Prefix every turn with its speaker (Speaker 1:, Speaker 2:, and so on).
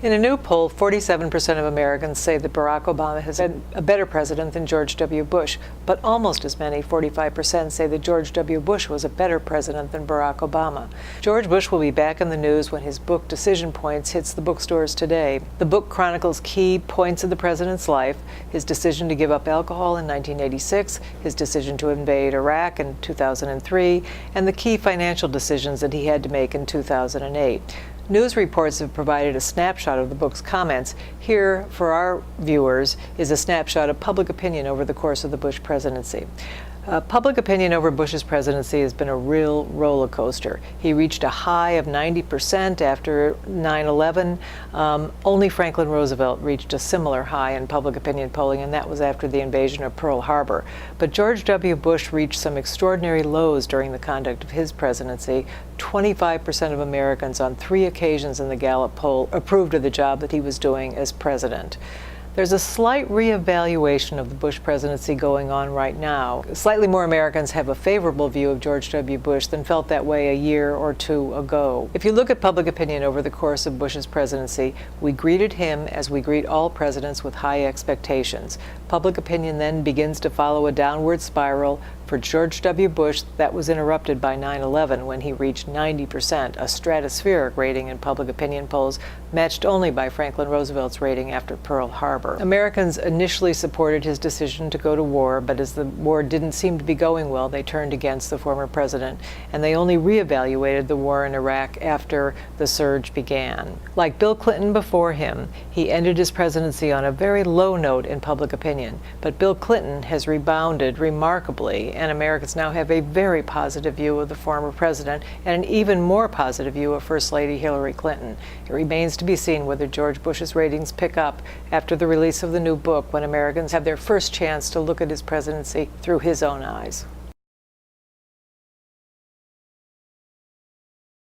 Speaker 1: In a new poll, 47% of Americans say that Barack Obama has been a better president than George W. Bush, but almost as many, 45%, say that George W. Bush was a better president than Barack Obama. George Bush will be back in the news when his book, Decision Points, hits the bookstores today. The book chronicles key points of the president's life: his decision to give up alcohol in 1986, his decision to invade Iraq in 2003, and the key financial decisions that he had to make in 2008. News reports have provided a snapshot of the book's comments. Here, for our viewers, is a snapshot of public opinion over the course of the Bush presidency. Public opinion over Bush's presidency has been a real roller coaster. He reached a high of 90% after 9/11. Only Franklin Roosevelt reached a similar high in public opinion polling, and that was after the invasion of Pearl Harbor. But George W. Bush reached some extraordinary lows during the conduct of his presidency. 25% of Americans on 3 occasions in the Gallup poll approved of the job that he was doing as president. There's a slight reevaluation of the Bush presidency going on right now. Slightly more Americans have a favorable view of George W. Bush than felt that way a year or 2 ago. If you look at public opinion over the course of Bush's presidency, we greeted him as we greet all presidents, with high expectations. Public opinion then begins to follow a downward spiral. For George W. Bush, that was interrupted by 9/11 when he reached 90%, a stratospheric rating in public opinion polls, matched only by Franklin Roosevelt's rating after Pearl Harbor. Americans initially supported his decision to go to war, but as the war didn't seem to be going well, they turned against the former president, and they only reevaluated the war in Iraq after the surge began. Like Bill Clinton before him, he ended his presidency on a very low note in public opinion, but Bill Clinton has rebounded remarkably, and Americans now have a very positive view of the former president and an even more positive view of First Lady Hillary Clinton. It remains to be seen whether George Bush's ratings pick up after the release of the new book, when Americans have their first chance to look at his presidency through his own eyes.